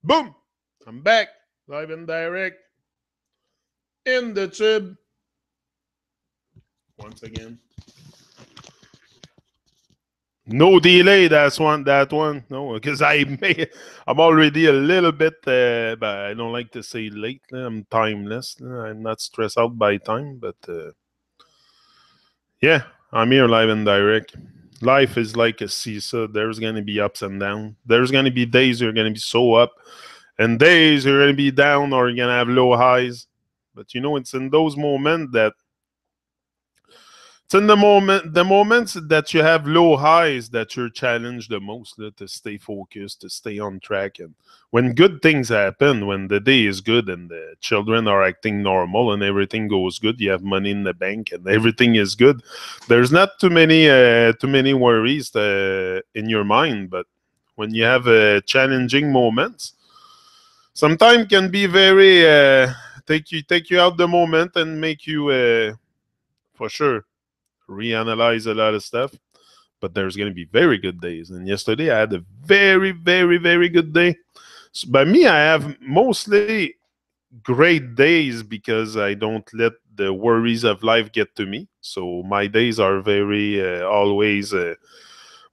Boom! I'm back, live and direct, in the tube. Once again. No delay, that's one, that one. No, because I'm already a little bit, but I don't like to say late. I'm timeless. I'm not stressed out by time, but yeah, I'm here live and direct. Life is like a seesaw. There's going to be ups and downs. There's going to be days you're going to be so up, and days you're going to be down or you're going to have low highs. But it's in those moments that it's in the moments that you have low highs that you're challenged the most to stay focused, to stay on track. And when good things happen, when the day is good and the children are acting normal and everything goes good, you have money in the bank and everything is good. There's not too many worries in your mind. But when you have challenging moments, sometimes can be very take you out the moment and make you for sure reanalyze a lot of stuff. But there's going to be very good days. And yesterday I had a very, very, very good day. So by me, I have mostly great days because I don't let the worries of life get to me. So my days are very always.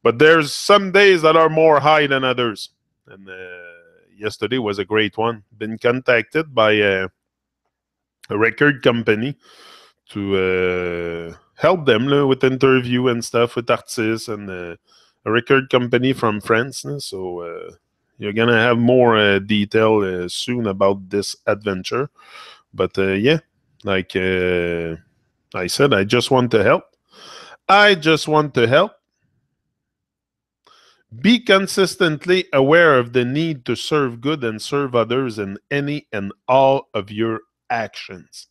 But there's some days that are more high than others. And yesterday was a great one. Been contacted by a record company to help them with interview and stuff with artists and a record company from France. So you're going to have more detail soon about this adventure. But yeah, like I said, I just want to help. I just want to help. Be consistently aware of the need to serve good and serve others in any and all of your actions.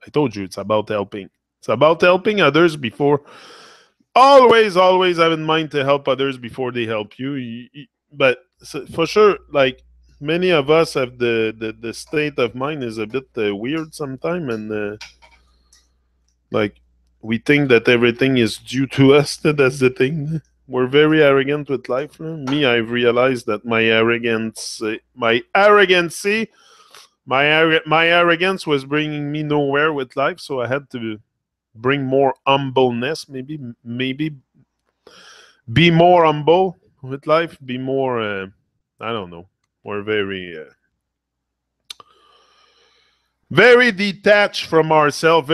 I told you it's about helping. It's about helping others before. Always have in mind to help others before they help you. But for sure, like many of us have the state of mind is a bit weird sometimes, and like we think that everything is due to us. That's the thing. We're very arrogant with life. Me, I've realized that my arrogance was bringing me nowhere with life, so I had to bring more humbleness. Maybe be more humble with life. Be more. I don't know. We're very detached from ourselves.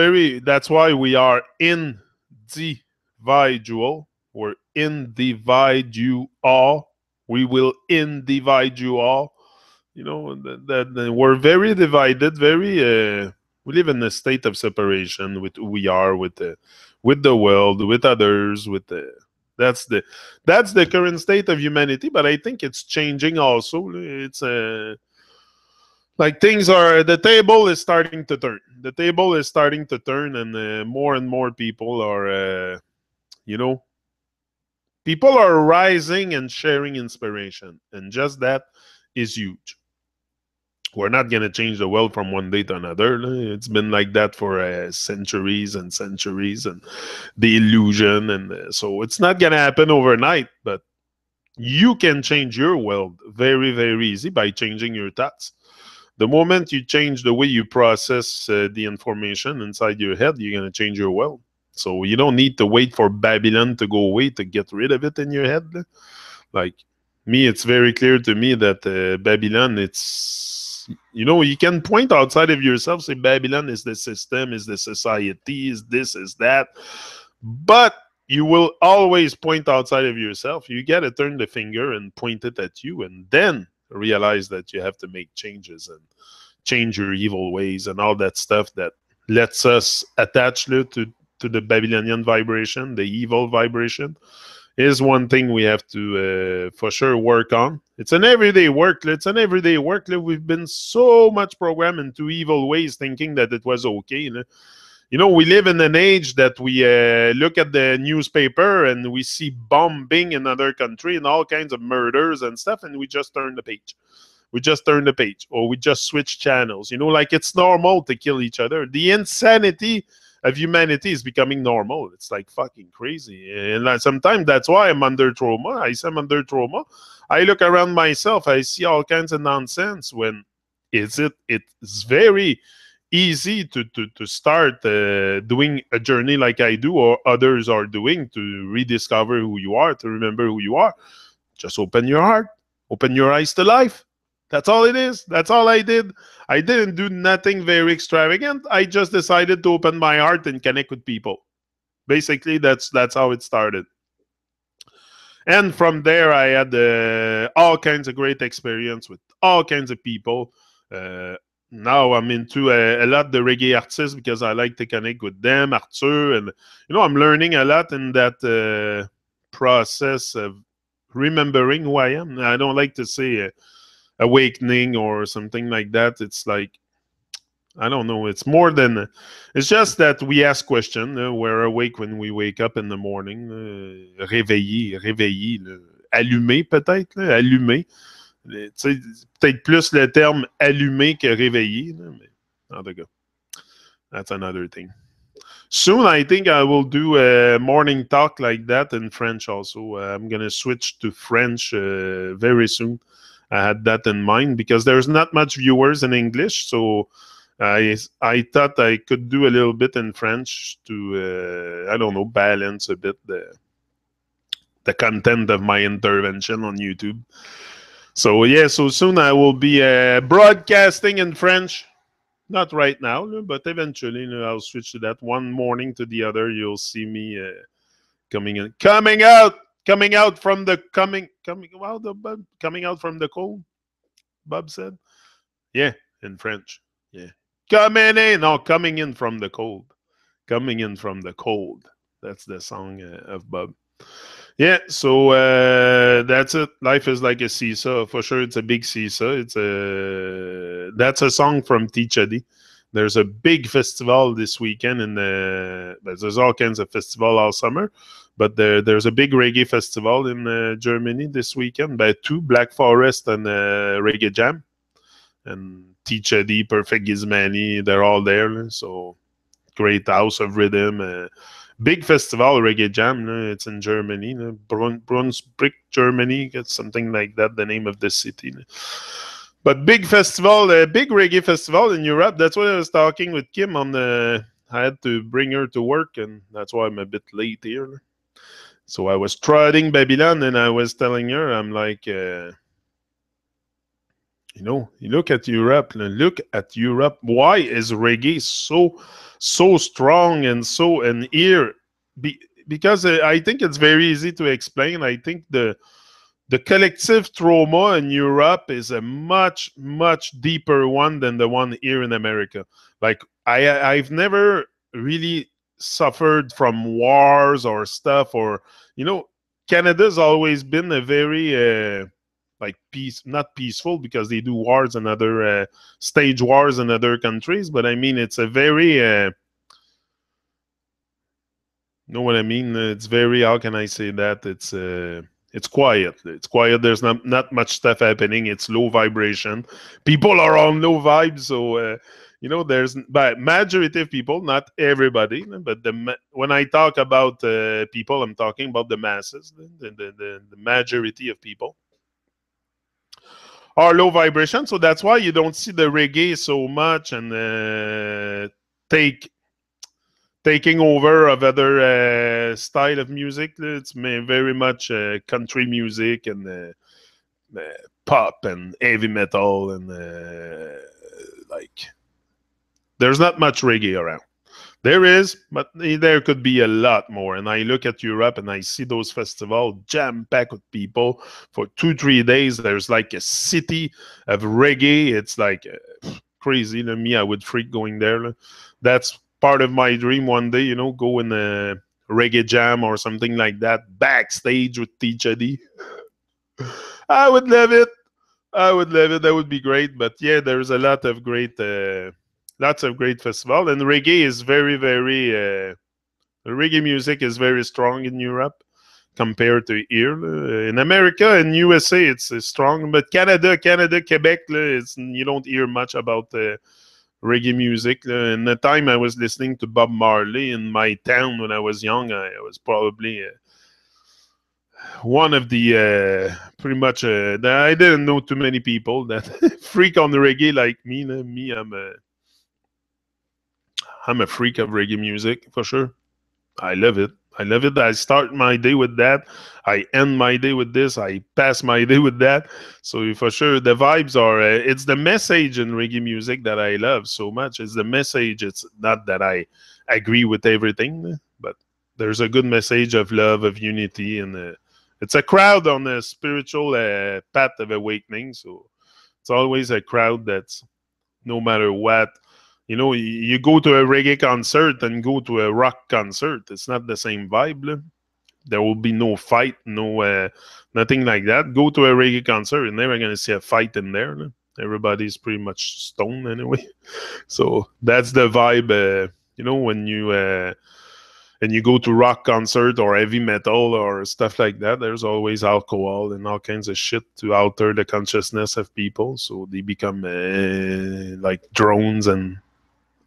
That's why we are individual. We're individual. We will individe you all. That we're very divided. We live in a state of separation with who we are, with the world, with others, that's the current state of humanity. But I think it's changing also. It's like the table is starting to turn. The table is starting to turn, and more people are, people are rising and sharing inspiration, and just that is huge. We're not going to change the world from one day to another. It's been like that for centuries and centuries, and the illusion. And so it's not going to happen overnight, but you can change your world very, very easy by changing your thoughts. The moment you change the way you process the information inside your head, you're going to change your world. So you don't need to wait for Babylon to go away to get rid of it in your head. Like me, it's very clear to me that Babylon, you can point outside of yourself, say Babylon is the system, is the society, is this, is that. But you will always point outside of yourself. You got to turn the finger and point it at you, and then realize that you have to make changes and change your evil ways and all that stuff that lets us attach to the Babylonian vibration, the evil vibration. Is one thing we have to for sure work on. It's an everyday work. We've been so much programmed into evil ways, thinking that it was okay. We live in an age that we look at the newspaper and we see bombing in another country and all kinds of murders and stuff, and we just turn the page. Or we just switch channels. Like it's normal to kill each other. The insanity of humanity is becoming normal. It's like fucking crazy. And sometimes that's why I'm under trauma. I say I'm under trauma. I look around myself, I see all kinds of nonsense when it's very easy to start doing a journey like I do or others are doing to rediscover who you are, to remember who you are. Just open your heart, open your eyes to life. That's all it is. That's all I did. I didn't do nothing very extravagant. I just decided to open my heart and connect with people. Basically, that's how it started. And from there, I had all kinds of great experience with all kinds of people. Uh, Now I'm into a lot the reggae artists because I like to connect with them, Arthur, and I'm learning a lot in that process of remembering who I am. I don't like to say awakening or something like that. It's like I don't know. It's more than. It's just that we ask questions. We're awake when we wake up in the morning. Réveillé, réveillé, allumé peut-être, là, allumé. Peut-être plus le terme allumé que réveillé. Là, mais en tout cas, that's another thing. Soon, I think I will do a morning talk like that in French also. I'm going to switch to French very soon. I had that in mind because there's not much viewers in English, so I thought I could do a little bit in French to I don't know, balance a bit the content of my intervention on YouTube. So yeah, so soon I will be broadcasting in French. Not right now, but eventually I'll switch to that. One morning to the other, you'll see me coming out from the coming out from the cold. Bob said, yeah, in French, yeah, coming in from the cold, coming in from the cold. That's the song of Bob. Yeah, so that's it. Life is like a seesaw. For sure, it's a big seesaw. That's a song from Tichadi. There's a big festival this weekend, and there's all kinds of festival all summer. But there's a big reggae festival in Germany this weekend by two, Black Forest and Reggae Jam. And Tichadi, Perfect Gizmani, they're all there. So great house of rhythm. Big festival, Reggae Jam. It's in Germany, Brunswick, Germany. It's something like that, the name of the city. But big festival, big reggae festival in Europe. That's why I was talking with Kim on the. I had to bring her to work, and that's why I'm a bit late here. So I was trotting Babylon, and I was telling her, I'm like, you look at Europe. Look at Europe. Why is reggae so strong and so and here? Because I think it's very easy to explain. I think the collective trauma in Europe is a much deeper one than the one here in America. Like I've never really suffered from wars or stuff, or Canada's always been a very like not peaceful because they do wars and other stage wars in other countries, but I mean it's a very you know what I mean? It's very, how can I say that? It's quiet. It's quiet. There's not much stuff happening. It's low vibration. People are on low vibes, so there's but majority of people, not everybody, but when I talk about people, I'm talking about the masses, the majority of people are low vibration. So that's why you don't see the reggae so much and taking over of other style of music. It's very much country music and pop and heavy metal and like there's not much reggae around. There is, but there could be a lot more. And I look at Europe and I see those festivals jam-packed with people for 2-3 days. There's like a city of reggae. It's like crazy. Me, I would freak going there. That's part of my dream one day, go in a reggae jam or something like that, backstage with Tichadi. I would love it. I would love it. That would be great. But yeah, there's a lot of great lots of great festival, and reggae is very reggae music is very strong in Europe compared to here. In America and USA it's strong, but Canada, Quebec, you don't hear much about reggae music. In the time I was listening to Bob Marley in my town when I was young, I was probably one of the pretty much. I didn't know too many people that freak on the reggae like me. Me, I'm a freak of reggae music for sure. I love it. I love it. I start my day with that. I end my day with this. I pass my day with that. So for sure, the vibes are. It's the message in reggae music that I love so much. It's the message. It's not that I agree with everything, but there's a good message of love, of unity, and it's a crowd on a spiritual path of awakening. So it's always a crowd that's no matter what. You go to a reggae concert and go to a rock concert. It's not the same vibe. There will be no fight, no nothing like that. Go to a reggae concert, you're never gonna see a fight in there. Everybody's pretty much stoned anyway. So that's the vibe. When you go to rock concert or heavy metal or stuff like that, there's always alcohol and all kinds of shit to alter the consciousness of people. So they become like drones and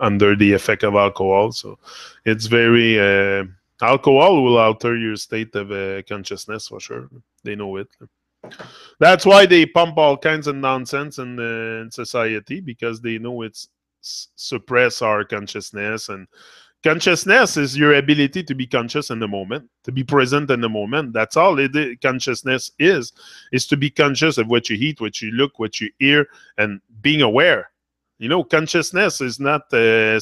under the effect of alcohol. So it's very alcohol will alter your state of consciousness for sure. They know it. That's why they pump all kinds of nonsense in society, because they know it's suppress our consciousness. And consciousness is your ability to be conscious in the moment, to be present in the moment. That's all it is. Consciousness is to be conscious of what you eat, what you look, what you hear, and being aware. Consciousness is not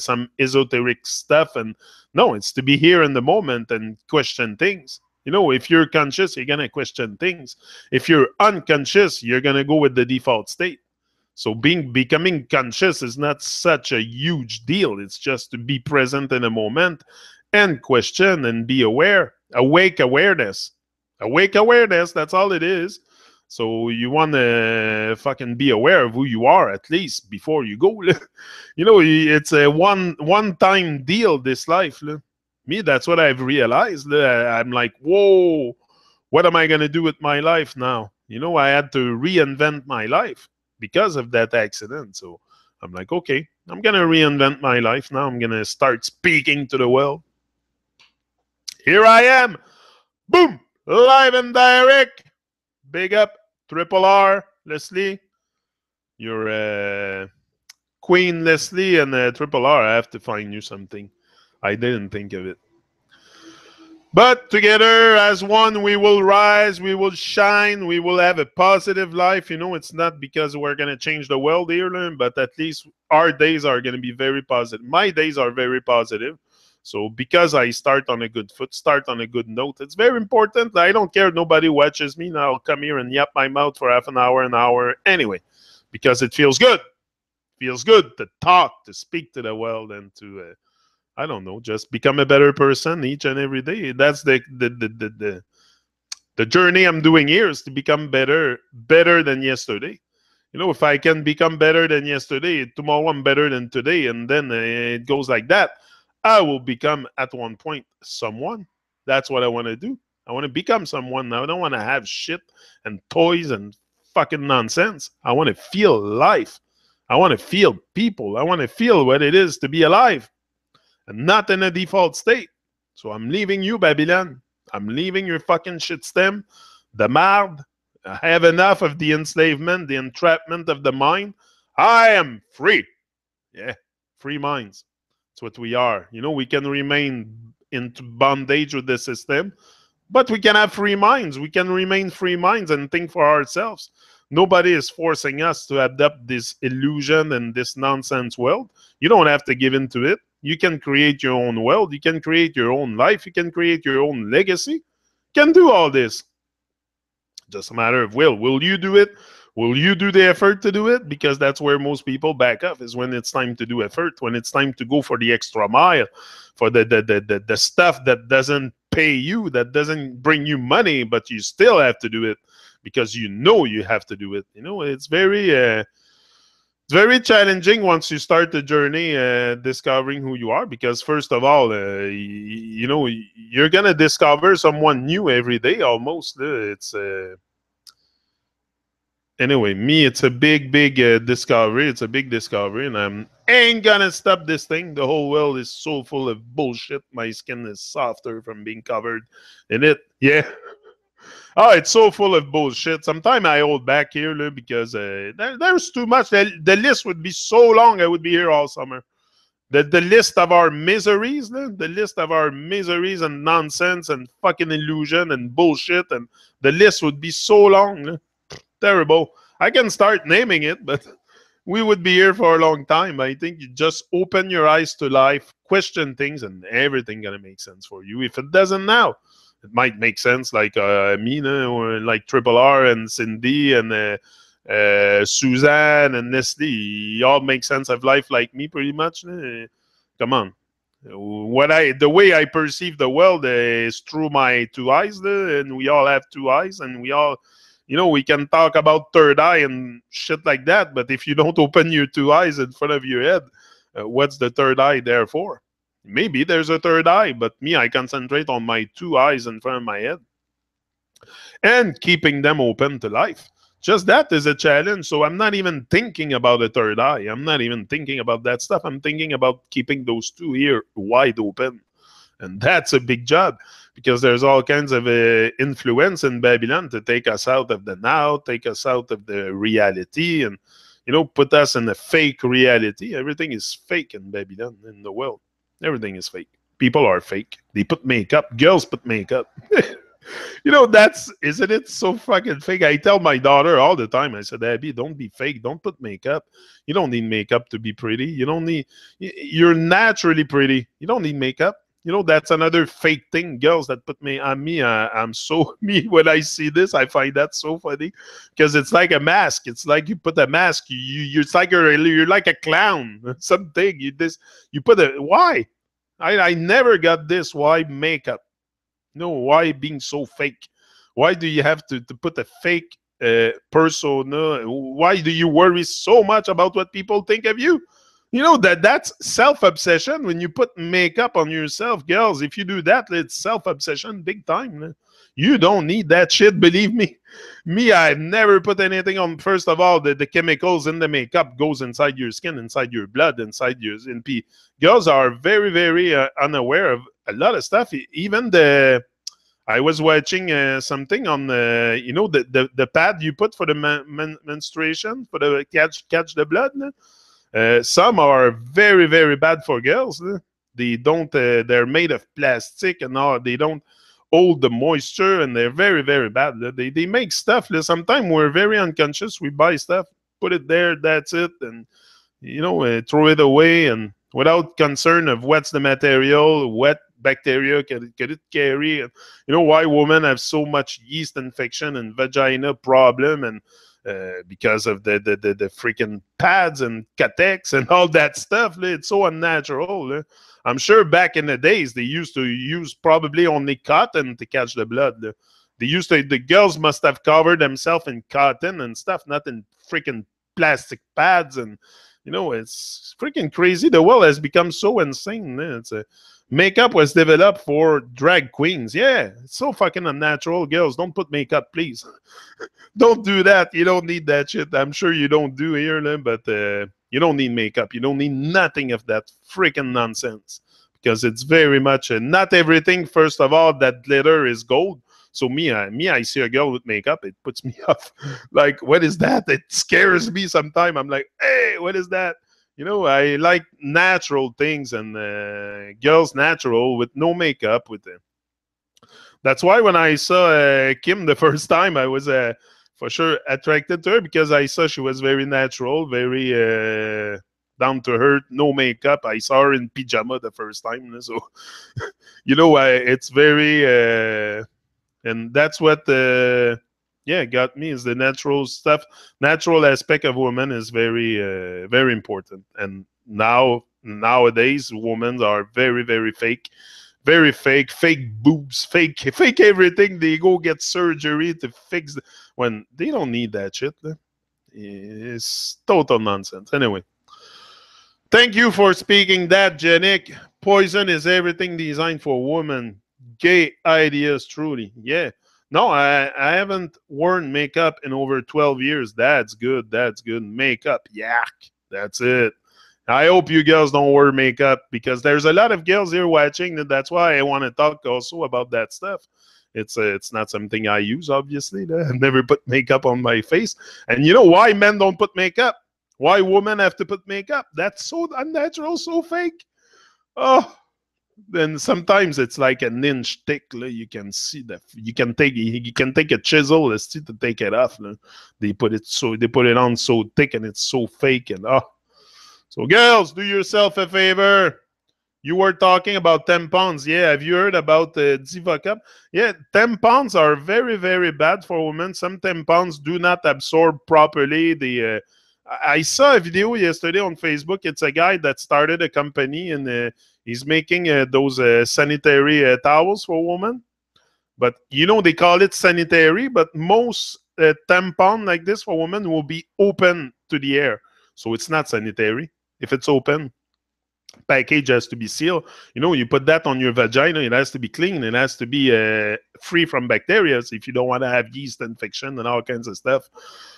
some esoteric stuff. And no, it's to be here in the moment and question things. If you're conscious, you're going to question things. If you're unconscious, you're going to go with the default state. So becoming conscious is not such a huge deal. It's just to be present in a moment and question and be aware. Awake awareness. Awake awareness, that's all it is. So you want to fucking be aware of who you are, at least before you go. It's a one-time deal, this life. Me, that's what I've realized. I'm like, whoa, what am I going to do with my life now? I had to reinvent my life because of that accident. So I'm like, okay, I'm going to reinvent my life now. I'm going to start speaking to the world. Here I am. Boom. Live and direct. Big up. Triple R, Leslie. You're Queen Leslie and Triple R. I have to find you something. I didn't think of it. But together as one, we will rise, we will shine, we will have a positive life. It's not because we're going to change the world here, but at least our days are going to be very positive. My days are very positive. So because I start on a good foot, start on a good note, it's very important. I don't care if nobody watches me. Now I'll come here and yap my mouth for half an hour anyway, because it feels good. It feels good to talk, to speak to the world, and to I don't know, just become a better person each and every day. That's the journey I'm doing here, is to become better than yesterday. If I can become better than yesterday, tomorrow I'm better than today, and then it goes like that. I will become at one point someone. That's what I want to do. I want to become someone now. I don't want to have shit and toys and fucking nonsense. I want to feel life. I want to feel people. I want to feel what it is to be alive and not in a default state. So I'm leaving you, Babylon. I'm leaving your fucking shit stem, the marde. I have enough of the enslavement, the entrapment of the mind. I am free. Yeah, free minds. That's what we are. We can remain in bondage with the system, but we can have free minds. We can remain free minds and think for ourselves. Nobody is forcing us to adopt this illusion and this nonsense world. You don't have to give in to it. You can create your own world. You can create your own life. You can create your own legacy. You can do all this. Just a matter of will. Will you do it? Will you do the effort to do it? Because that's where most people back up, is when it's time to do effort, when it's time to go for the extra mile, for the stuff that doesn't pay you, that doesn't bring you money, but you still have to do it because you have to do it. It's very challenging once you start the journey discovering who you are, because first of all, you're going to discover someone new every day almost. Anyway, me, it's a big discovery. It's a big discovery, and I'm ain't gonna stop this thing. The whole world is so full of bullshit. My skin is softer from being covered in it. Yeah. Oh, it's so full of bullshit. Sometimes I hold back here because there's too much. The list would be so long. I would be here all summer. The list of our miseries, the list of our miseries and nonsense and fucking illusion and bullshit, and the list would be so long. Terrible. I can start naming it, but we would be here for a long time. I think you just open your eyes to life, question things, and everything gonna make sense for you. If it doesn't now, it might make sense, like Mina or like Triple R and Cindy and Suzanne and Nestle. All make sense of life like me, pretty much. Come on. The way I perceive the world is through my two eyes, and we all have two eyes, and we all, we can talk about third eye and shit like that, but if you don't open your two eyes in front of your head, what's the third eye there for? Maybe there's a third eye, but me, I concentrate on my two eyes in front of my head and keeping them open to life. Just that is a challenge. So I'm not even thinking about a third eye. I'm not even thinking about that stuff. I'm thinking about keeping those two ears wide open. And that's a big job because there's all kinds of influence in Babylon to take us out of the now, take us out of the reality, and put us in a fake reality. Everything is fake in Babylon, in the world. Everything is fake. People are fake. They put makeup. Girls put makeup. That's, isn't it so fucking fake? I tell my daughter all the time, I said, Abby, don't be fake. Don't put makeup. You don't need makeup to be pretty. You're naturally pretty. You don't need makeup. That's another fake thing. Girls that put me on me. I'm so me when I see this. I find that so funny because it's like a mask. It's like you put a mask. It's like you're like a clown. Something you put a why? I never got this. Why makeup? No, why being so fake? Why do you have to put a fake persona? Why do you worry so much about what people think of you? That's self-obsession. When you put makeup on yourself, girls, if you do that, it's self-obsession big time. You don't need that shit, believe me. Me, I've never put anything on. First of all, the chemicals in the makeup goes inside your skin, inside your blood, inside your NP. Girls are very, very unaware of a lot of stuff. Even I was watching something on the pad you put for the menstruation for the catch the blood. Some are very, very bad for girls. They don't. They're made of plastic and all. They don't hold the moisture, and they're very, very bad. They make stuff. Sometimes we're very unconscious. We buy stuff, put it there. That's it, and throw it away, and without concern of what's the material, what bacteria could it carry, and why women have so much yeast infection and vagina problem, and because of the freaking pads and catex and all that stuff. It's so unnatural. I'm sure back in the days they used to use probably only cotton to catch the blood. The girls must have covered themselves in cotton and stuff, not in freaking plastic pads. And it's freaking crazy. The world has become so insane. Makeup was developed for drag queens. Yeah, it's so fucking unnatural. Girls, don't put makeup, please. Don't do that. You don't need that shit. I'm sure you don't do here, but you don't need makeup. You don't need nothing of that freaking nonsense because it's very much not everything. First of all, that glitter is gold. So I see a girl with makeup, it puts me off. Like, what is that? It scares me sometimes. I'm like, hey, what is that? I like natural things, and girls natural with no makeup. That's why when I saw Kim the first time, I was for sure attracted to her because I saw she was very natural, very down to earth, no makeup. I saw her in pajama the first time, so it's very. And that's what got me is the natural stuff. Natural aspect of women is very very important. And nowadays women are very, very fake. Very fake boobs, fake everything. They go get surgery to fix when they don't need that shit. It's total nonsense. Anyway, thank you for speaking that, Janik. Poison is everything designed for women. Gay ideas, truly. Yeah. No, I haven't worn makeup in over 12 years. That's good. That's good. Makeup. Yak. That's it. I hope you girls don't wear makeup because there's a lot of girls here watching. And that's why I want to talk also about that stuff. It's not something I use, obviously. I never put makeup on my face. And you know why men don't put makeup? Why women have to put makeup? That's so unnatural, so fake. Oh, then sometimes it's like an inch thick. You can see that you can take a chisel to take it off. They put it on so thick and it's so fake and oh. So girls, do yourself a favor. You were talking about tampons. Yeah, have you heard about the Diva Cup? Yeah, tampons are very, very bad for women. Some tampons do not absorb properly. I saw a video yesterday on Facebook. It's a guy that started a company and he's making those sanitary towels for women. But you know, they call it sanitary, but most tampon like this for women will be open to the air. So it's not sanitary if it's open. Package has to be sealed. You know, you put that on your vagina, it has to be clean. It has to be free from bacteria if you don't want to have yeast infection and all kinds of stuff.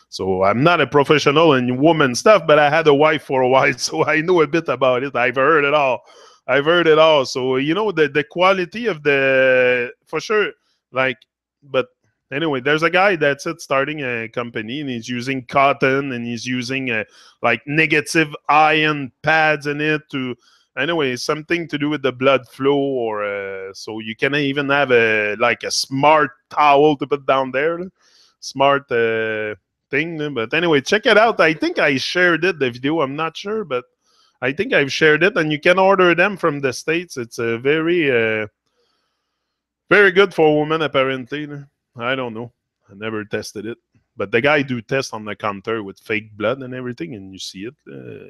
So I'm not a professional in woman stuff, but I had a wife for a while, so I know a bit about it. I've heard it all. I've heard it all. So, you know, the quality of the, for sure, like, but anyway, there's a guy that's starting a company and he's using cotton and he's using like negative ion pads in it to, anyway, something to do with the blood flow or so you can even have like a smart towel to put down there. Smart thing. But anyway, check it out. I think I shared it, the video. I'm not sure, but I think I've shared it and you can order them from the States. It's a very good for women, apparently. I don't know. I never tested it. But the guy do test on the counter with fake blood and everything, and you see it,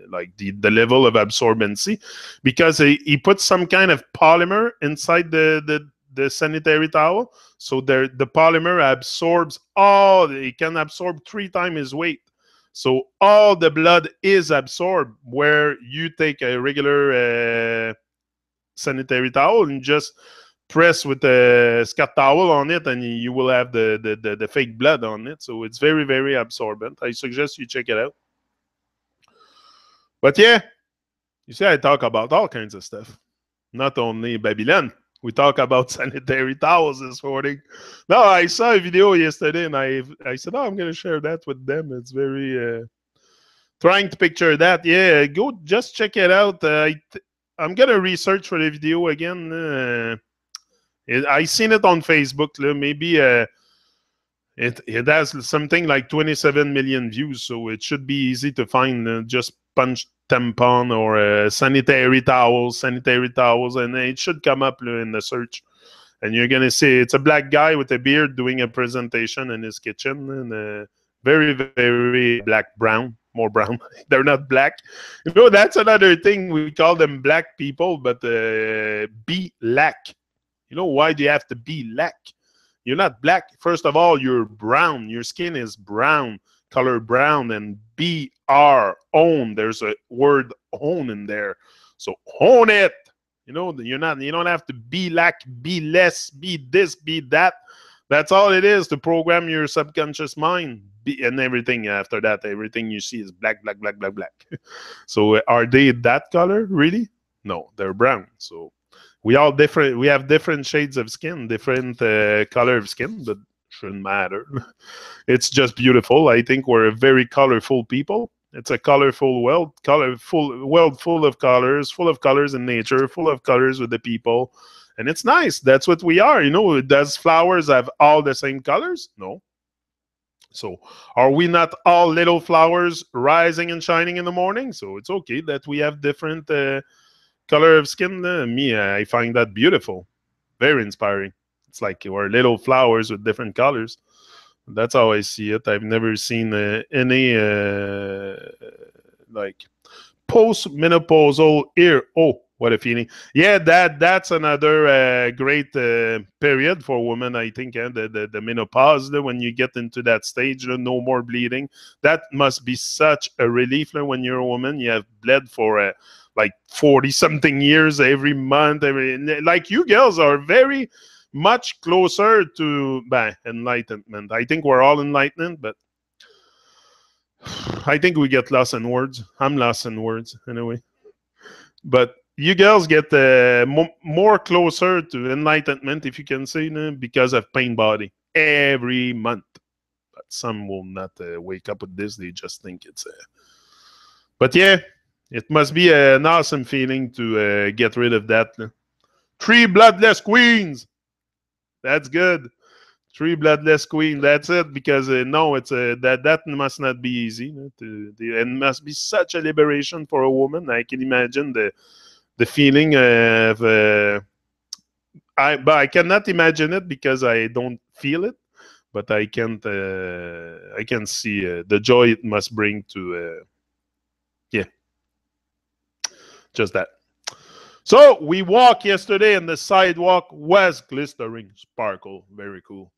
like the level of absorbency, because he puts some kind of polymer inside the sanitary towel, so the polymer absorbs all. It can absorb 3 times his weight, so all the blood is absorbed. Where you take a regular sanitary towel and just press with a Scott towel on it and you will have the fake blood on it. So it's very, very absorbent. I suggest you check it out. But yeah, you see, I talk about all kinds of stuff. Not only Babylon. We talk about sanitary towels this morning. No, I saw a video yesterday and I said, oh, I'm going to share that with them. It's very... trying to picture that. Yeah, go just check it out. I'm going to research for the video again. I seen it on Facebook. Maybe it has something like 27 million views, so it should be easy to find. Just punch tampon or sanitary towels, and it should come up in the search. And you're gonna see it's a black guy with a beard doing a presentation in his kitchen, and very, very brown, more brown. They're not black. You know, that's another thing. We call them black people, but be black. You know why do you have to be black? You're not black. First of all, you're brown. Your skin is brown, color brown, and B-R, own. There's a word own in there. So own it. You know, you don't have to be black, be less, be this, be that. That's all it is to program your subconscious mind. And everything after that, everything you see is black, black, black, black, black. So are they that color, really? No, they're brown. So we all different. We have different shades of skin, different color of skin, but shouldn't matter. It's just beautiful. I think we're a very colorful people. It's a colorful world, world full of colors in nature, full of colors with the people, and it's nice. That's what we are. You know, does flowers have all the same colors? No. So are we not all little flowers rising and shining in the morning? So it's okay that we have different color of skin. I find that beautiful, very inspiring. It's like we're little flowers with different colors. That's how I see it. I've never seen any like post-menopausal ear. Oh, what a feeling. Yeah, that's another great period for women, I think. The menopause, when you get into that stage, no more bleeding. That must be such a relief when you're a woman. You have bled for like 40-something years every month. Like you girls are very much closer to enlightenment. I think we're all enlightened, but I think we get lost in words. I'm lost in words anyway. But you girls get more closer to enlightenment, if you can say, because of pain body every month. But some will not wake up with this. They just think it's. But yeah, it must be an awesome feeling to get rid of that. 3 bloodless queens. That's good. 3 bloodless queen. That's it. Because no, it's that must not be easy. It must be such a liberation for a woman. I can imagine the feeling of. But I cannot imagine it because I don't feel it. But I can't. I can see the joy it must bring to. Yeah, just that. So we walked yesterday, and the sidewalk was glistering, sparkle, very cool.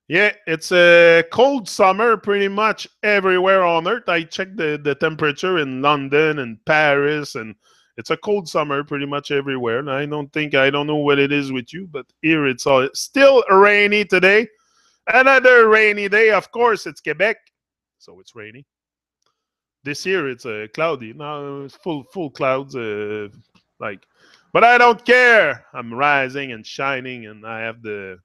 Yeah, it's a cold summer pretty much everywhere on Earth. I checked the temperature in London and Paris, and it's a cold summer pretty much everywhere. And I don't know what it is with you, but here it's still rainy today. Another rainy day. Of course, it's Quebec, so it's rainy. This year it's cloudy. Now it's full clouds. But I don't care. I'm rising and shining, and I have the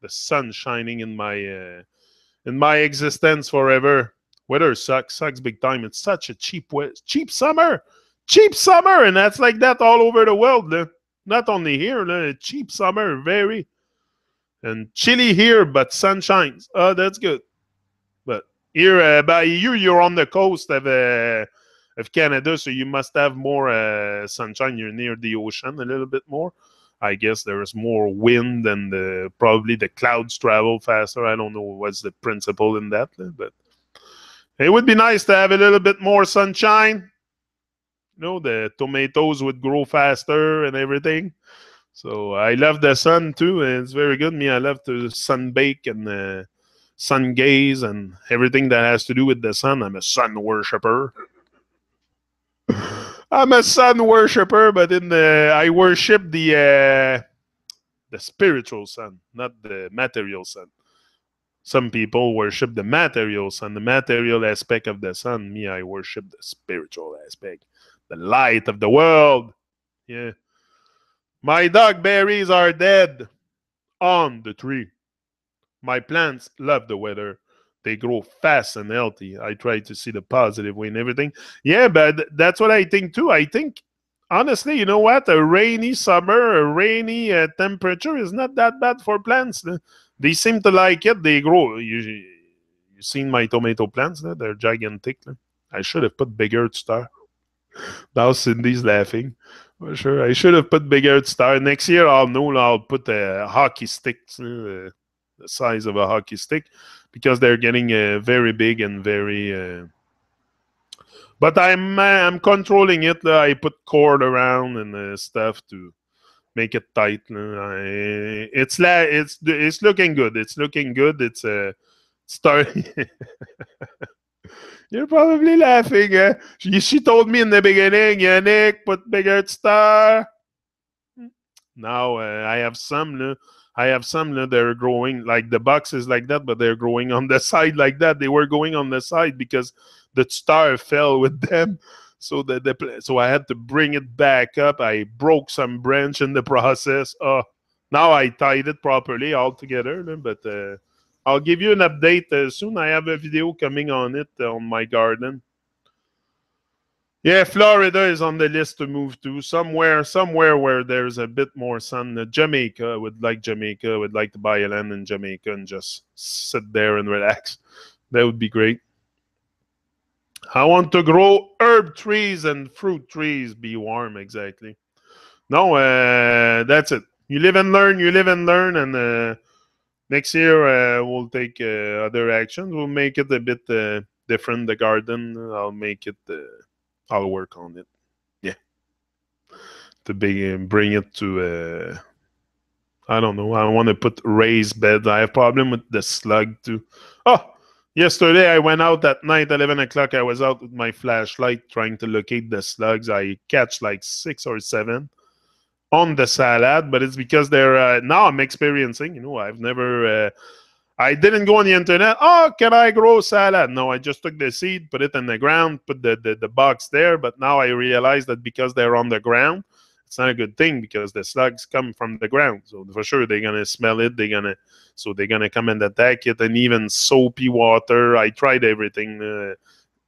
sun shining in my existence forever. Weather sucks big time. It's such a cheap summer, and that's like that all over the world. Not only here. Cheap summer, very and chilly here, but sun shines. Oh, that's good. But here, by you're on the coast of Canada, so you must have more sunshine. You're near the ocean a little bit more. I guess there is more wind and probably the clouds travel faster. I don't know what's the principle in that, but it would be nice to have a little bit more sunshine. The tomatoes would grow faster and everything. So I love the sun too, and it's very good. Me, I love to sunbake and sun gaze and everything that has to do with the sun. I'm a sun worshiper. I'm a sun worshiper, but I worship the spiritual sun, not the material sun. Some people worship the material sun, the material aspect of the sun. Me, I worship the spiritual aspect, the light of the world. Yeah. My dog berries are dead on the tree. My plants love the weather. They grow fast and healthy. I try to see the positive way in everything. Yeah, but that's what I think too. I think, honestly, you know what? A rainy summer, a rainy temperature is not that bad for plants. They seem to like it. They grow. You seen my tomato plants? They're gigantic. I should have put bigger to start. Now Cindy's laughing. For sure, I should have put bigger to start. Next year, I'll put a hockey stick, the size of a hockey stick, because they're getting very big and very. But I'm controlling it. I put cord around and stuff to make it tight. It's looking good. It's looking good. It's starting. You're probably laughing. She told me in the beginning, Yannick, put bigger star. Now I have some. They're growing like the boxes like that, but they're growing on the side like that. They were going on the side because the star fell with them. So so I had to bring it back up. I broke some branch in the process. Now I tied it properly all together. But I'll give you an update soon. I have a video coming on it on my garden. Yeah, Florida is on the list to move to. Somewhere where there's a bit more sun. Jamaica, would like to buy a land in Jamaica and just sit there and relax. That would be great. I want to grow herb trees and fruit trees. Be warm, exactly. No, that's it. You live and learn, and next year we'll take other actions. We'll make it a bit different, the garden. I'll work on it. Yeah. To bring it to, I don't know. I want to put raised beds. I have a problem with the slug too. Oh, yesterday I went out at night, 11 o'clock. I was out with my flashlight trying to locate the slugs. I catch like 6 or 7. on the salad, but it's because they're now I'm experiencing. I've never. I didn't go on the internet. Oh, can I grow salad? No, I just took the seed, put it in the ground, put the box there. But now I realize that because they're on the ground, it's not a good thing because the slugs come from the ground. So for sure they're gonna smell it. They're gonna come and attack it. And even soapy water. I tried everything.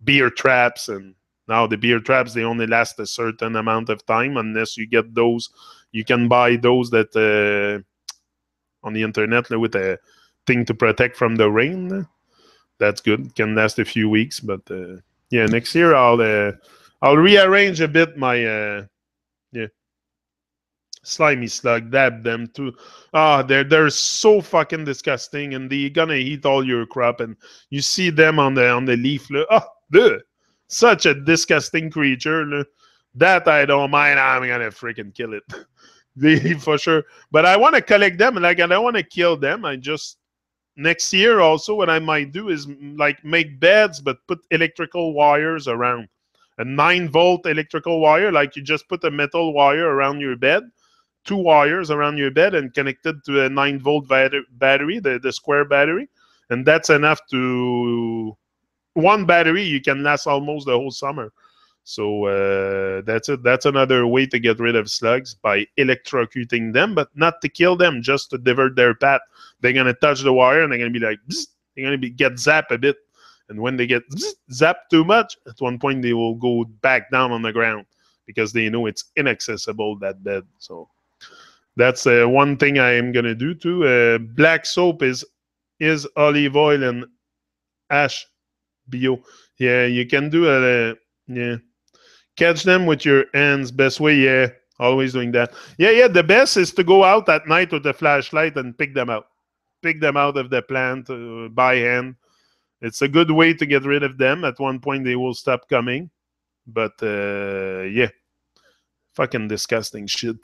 Beer traps, and now the beer traps, they only last a certain amount of time unless you get those. You can buy those that on the internet with a thing to protect from the rain. That's good. Can last a few weeks, but yeah, next year I'll rearrange a bit my yeah slimy slug, dab them too. They're so fucking disgusting, and they're gonna eat all your crop. And you see them on the leaf. Ugh, such a disgusting creature. That I don't mind. I'm gonna freaking kill it. For sure. But I want to collect them. Like I don't want to kill them. I just next year also what I might do is like make beds, but put electrical wires around. A 9-volt electrical wire, like you just put a metal wire around your bed, 2 wires around your bed, and connected to a 9-volt battery, the square battery, and that's enough to one battery. You can last almost the whole summer. So that's it. That's another way to get rid of slugs, by electrocuting them, but not to kill them, just to divert their path. They're gonna touch the wire and they're gonna be like, bzz, they're gonna get zapped a bit, and when they get zapped too much, at one point they will go back down on the ground because they know it's inaccessible, that bed. So that's one thing I am gonna do too. Black soap is olive oil and ash bio. Yeah, you can do a yeah. Catch them with your hands. Best way, yeah. Always doing that. Yeah. The best is to go out at night with a flashlight and pick them out. Pick them out of the plant by hand. It's a good way to get rid of them. At one point, they will stop coming. But yeah, fucking disgusting shit.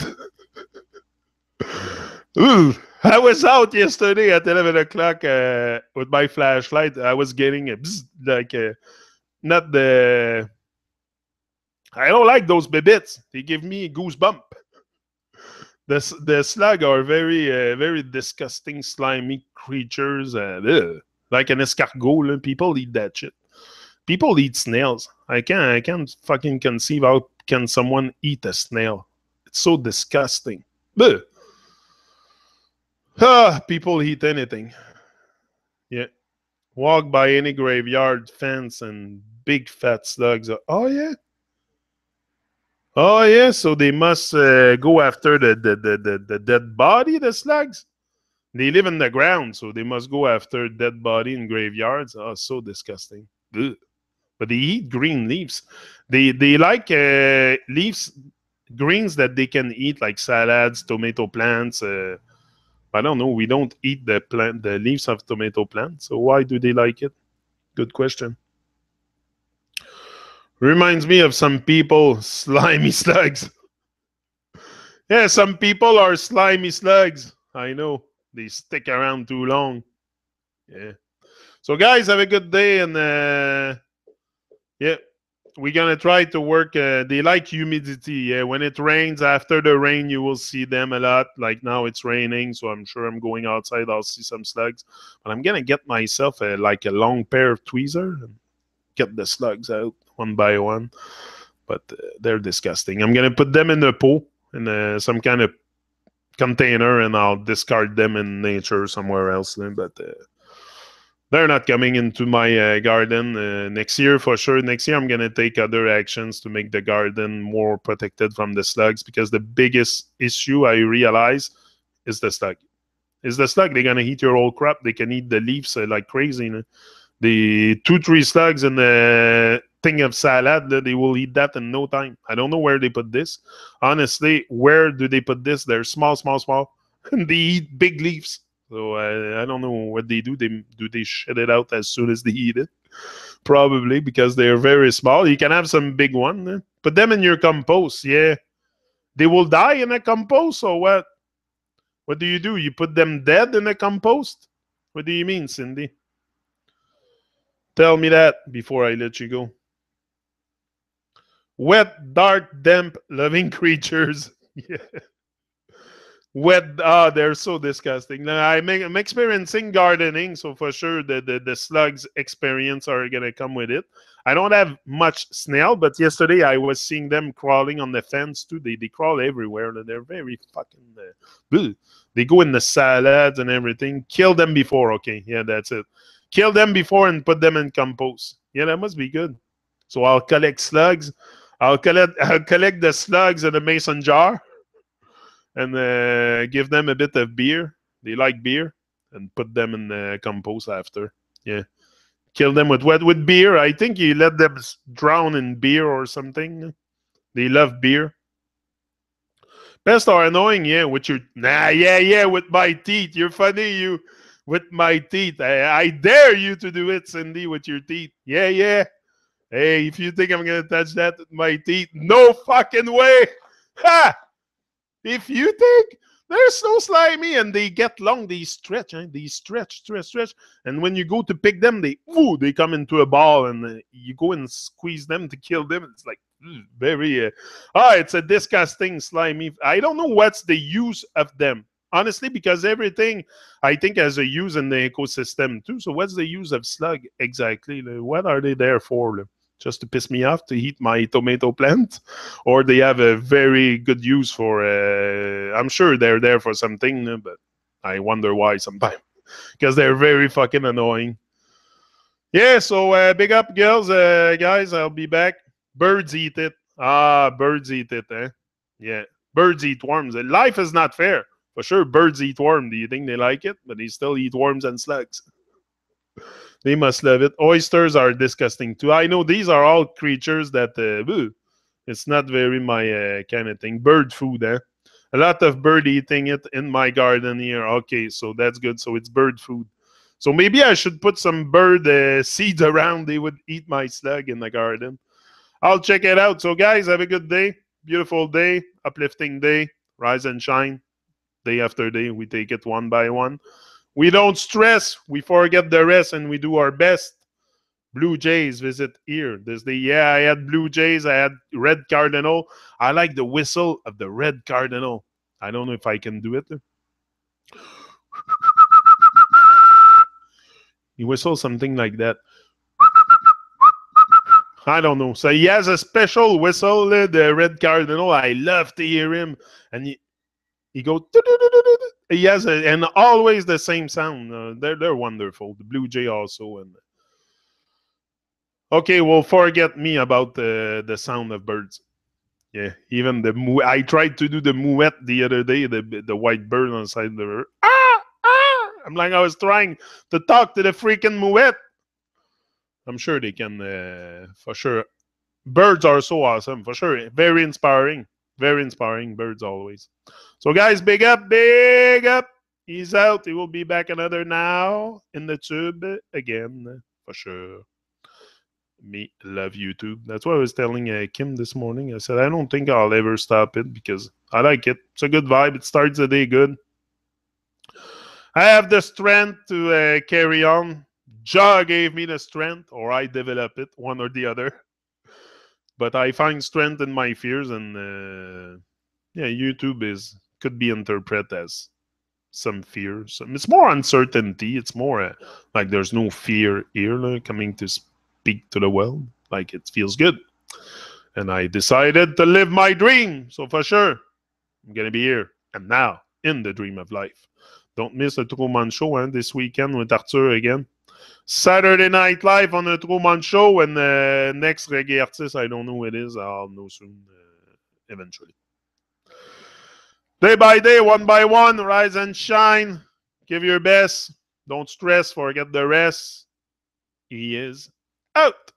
Ooh, I was out yesterday at 11 o'clock with my flashlight. I was getting a bzz, like not the. I don't like those bibits. They give me a goosebump. The slug are very disgusting, slimy creatures. Like an escargot. People eat that shit. People eat snails. I can't fucking conceive how can someone eat a snail. It's so disgusting. Ugh. People eat anything. Yeah. Walk by any graveyard fence and big fat slugs. Oh yeah. Oh yeah. So they must go after the dead body, the slugs. They live in the ground, so they must go after dead body in graveyards. Oh, so disgusting. Ugh. But they eat green leaves. They like leaves, greens that they can eat, like salads, tomato plants. I don't know. We don't eat the leaves of tomato plants. So why do they like it? Good question. Reminds me of some people, slimy slugs. Yeah, some people are slimy slugs. I know. They stick around too long. Yeah. So guys, have a good day, and yeah, we're gonna try to work. They like humidity. Yeah, when it rains, after the rain, you will see them a lot. Like now, it's raining, so I'm sure I'm going outside. I'll see some slugs, but I'm gonna get myself like a long pair of tweezers and get the slugs out one by one. But they're disgusting. I'm gonna put them in a pot, in some kind of container, and I'll discard them in nature somewhere else. But they're not coming into my garden next year for sure. Next year, I'm going to take other actions to make the garden more protected from the slugs, because the biggest issue I realize is the slug. They're going to eat your whole crop. They can eat the leaves like crazy. The 2-3 slugs in the thing of salad, they will eat that in no time. I don't know where they put this. Honestly, where do they put this? They're small. And they eat big leaves. So I don't know what they do. They shit it out as soon as they eat it? Probably because they're very small. You can have some big one. Put them in your compost. Yeah. They will die in a compost, or what? What do? You put them dead in a compost? What do you mean, Cindy? Tell me that before I let you go. Wet, dark, damp, loving creatures. Yeah. Wet, they're so disgusting. Now, I'm experiencing gardening, so for sure the slugs experience are gonna come with it. I don't have much snail, but yesterday I was seeing them crawling on the fence too. They crawl everywhere. They're very fucking. They go in the salads and everything. Kill them before, okay? Yeah, that's it. Kill them before and put them in compost. Yeah, that must be good. So I'll collect slugs. I'll collect the slugs in a mason jar and give them a bit of beer. They like beer, and put them in the compost after. Yeah, kill them with what? With beer. I think you let them drown in beer or something. They love beer. Pests are annoying. Yeah, with your yeah. With my teeth, you're funny. You with my teeth. I dare you to do it, Cindy, with your teeth. Yeah. Hey, if you think I'm gonna touch that with my teeth, no fucking way. Ha! If you think they're so slimy and they get long, they stretch, they stretch. And when you go to pick them, they come into a ball and you go and squeeze them to kill them. It's like very, it's a disgusting slimy. I don't know what's the use of them. Honestly, because everything I think has a use in the ecosystem too. So what's the use of slug exactly? What are they there for? Just to piss me off to eat my tomato plant, or they have a very good use for I'm sure they're there for something, but I wonder why sometimes because they're very fucking annoying. Yeah, so big up girls, guys, I'll be back. Birds eat it. Birds eat it, eh? Yeah, birds eat worms. Life is not fair. For sure, birds eat worms. Do you think they like it? But they still eat worms and slugs. They must love it. Oysters are disgusting too. I know these are all creatures that it's not very my kind of thing. Bird food, eh? A lot of bird eating it in my garden here. Okay, so that's good. So it's bird food. So maybe I should put some bird seeds around. They would eat my slug in the garden. I'll check it out. So guys, have a good day. Beautiful day. Uplifting day. Rise and shine. Day after day. We take it one by one. We don't stress. We forget the rest and we do our best. Blue Jays visit here. I had Blue Jays. I had Red Cardinal. I like the whistle of the Red Cardinal. I don't know if I can do it. He whistles something like that. I don't know. So he has a special whistle, the Red Cardinal. I love to hear him. And he goes. He has and always the same sound. They're wonderful. The Blue Jay also. And okay, well, forget me about the sound of birds. Yeah, even I tried to do the mouette the other day, the white bird on the side of the river. I'm like, I was trying to talk to the freaking mouette. I'm sure they can, for sure. Birds are so awesome, for sure. Very inspiring. Very inspiring birds always. So, guys, big up, big up. He's out. He will be back another now in the tube again, for sure. Me love YouTube. That's what I was telling Kim this morning. I said, I don't think I'll ever stop it because I like it. It's a good vibe. It starts the day good. I have the strength to carry on. Ja gave me the strength, or I develop it, one or the other. But I find strength in my fears, and YouTube could be interpreted as some fear. It's more uncertainty. It's more like there's no fear here coming to speak to the world. Like it feels good. And I decided to live my dream. So for sure, I'm going to be here and now in the dream of life. Don't miss the Truman Show this weekend with Arthur again. Saturday Night Live on the Truman Show. And next reggae artist, I don't know who it is. I'll know soon, eventually. Day by day, one by one, rise and shine. Give your best. Don't stress, forget the rest. He is out.